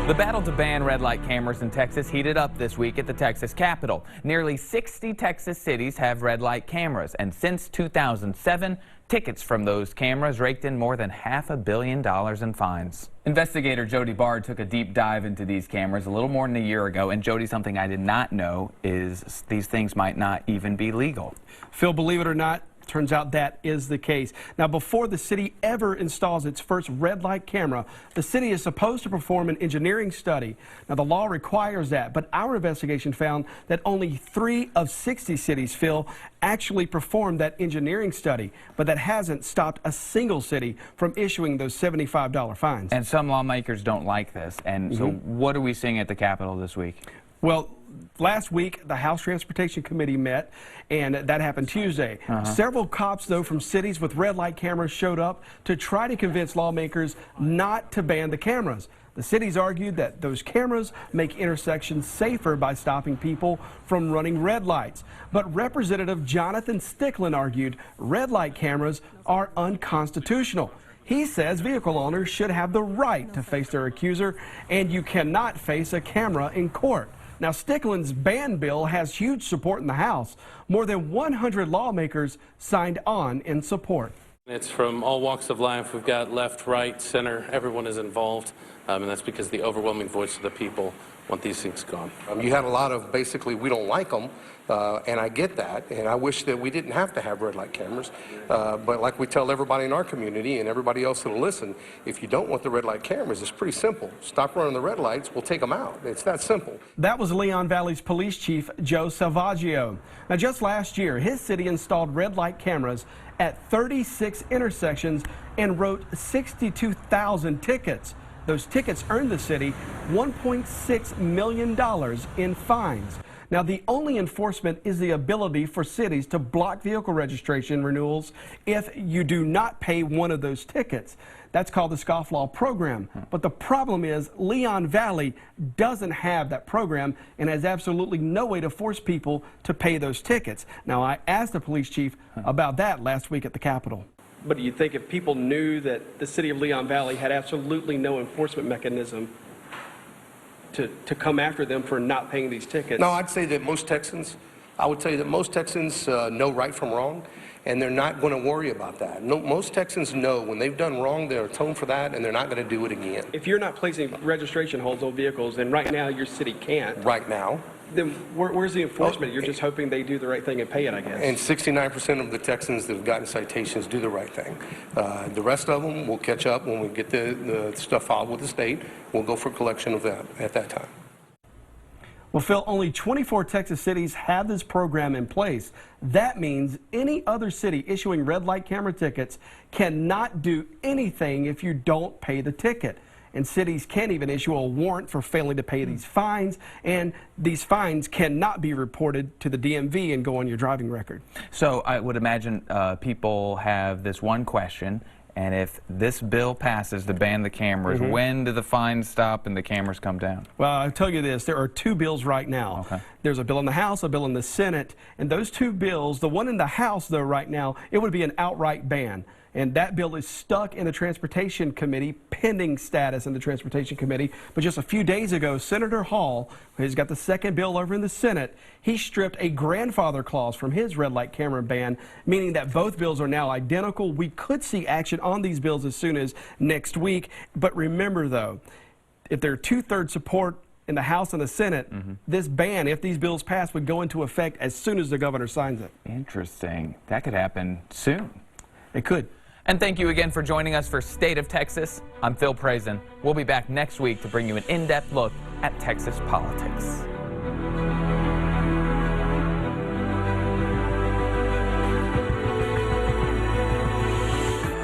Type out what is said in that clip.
The battle to ban red light cameras in Texas heated up this week at the Texas Capitol. Nearly 60 Texas cities have red light cameras, and since 2007, tickets from those cameras raked in more than $500 million in fines. Investigator Jody Bard took a deep dive into these cameras a little more than a year ago, and Jody, something I did not know is these things might not even be legal. Phil, believe it or not, turns out that is the case. Now, before the city ever installs its first red light camera, the city is supposed to perform an engineering study. Now, the law requires that, but our investigation found that only 3 of 60 cities, Phil, actually performed that engineering study, but that hasn't stopped a single city from issuing those $75 fines. And some lawmakers don't like this. And so what are we seeing at the Capitol this week? Well, last week, the House Transportation Committee met, and that happened Tuesday. Several cops, though, from cities with red light cameras showed up to try to convince lawmakers not to ban the cameras. The cities argued that those cameras make intersections safer by stopping people from running red lights. But Representative Jonathan Stickland argued red light cameras are unconstitutional. He says vehicle owners should have the right to face their accuser, and you cannot face a camera in court. Now, Stickland's ban bill has huge support in the House. More than 100 lawmakers signed on in support. It's from all walks of life. We've got left, right, center. Everyone is involved, and that's because the overwhelming voice of the people want these things gone. You had a lot of basically we don't like them, and I get that, and I wish that we didn't have to have red light cameras. But like we tell everybody in our community and everybody else that'll listen, if you don't want the red light cameras, it's pretty simple. Stop running the red lights, we'll take them out. It's that simple. That was Leon Valley's police chief, Joe Salvaggio. Now, just last year, his city installed red light cameras at 36 intersections and wrote 62,000 tickets. Those tickets earned the city $1.6 million in fines. Now, the only enforcement is the ability for cities to block vehicle registration renewals if you do not pay one of those tickets. That's called the scofflaw program. But the problem is Leon Valley doesn't have that program and has absolutely no way to force people to pay those tickets. Now, I asked the police chief about that last week at the Capitol. But do you think if people knew that the city of Leon Valley had absolutely no enforcement mechanism to come after them for not paying these tickets? No, I'd say that most Texans, I would tell you that most Texans know right from wrong, and they're not going to worry about that. No, most Texans know when they've done wrong, they'll atone for that, and they're not going to do it again. If you're not placing registration holds on vehicles, and right now your city can't. Right now. Then where's the enforcement? You're just hoping they do the right thing and pay it, I guess. And 69% of the Texans that have gotten citations do the right thing. The rest of them will catch up when we get the stuff filed with the state. We'll go for collection of that at that time. Well, Phil, only 24 Texas cities have this program in place. That means any other city issuing red light camera tickets cannot do anything if you don't pay the ticket. And cities can't even issue a warrant for failing to pay these fines, and these fines cannot be reported to the DMV and go on your driving record. So I would imagine people have this one question, and if this bill passes to ban the cameras, when do the fines stop and the cameras come down? Well, I'll tell you this, there are 2 bills right now. There's a bill in the House, a bill in the Senate, and those 2 bills, the one in the House, though, right now, it would be an outright ban. And that bill is stuck in the Transportation Committee, pending status in the Transportation Committee. But just a few days ago, Senator Hall, who's got the second bill over in the Senate, he stripped a grandfather clause from his red light camera ban, meaning that both bills are now identical. We could see action on these bills as soon as next week. But remember, though, if there are 2/3 support in the House and the Senate, this ban, if these bills pass, would go into effect as soon as the governor signs it. Interesting. That could happen soon. It could. And thank you again for joining us for State of Texas. I'm Phil Prazen. We'll be back next week to bring you an in-depth look at Texas politics.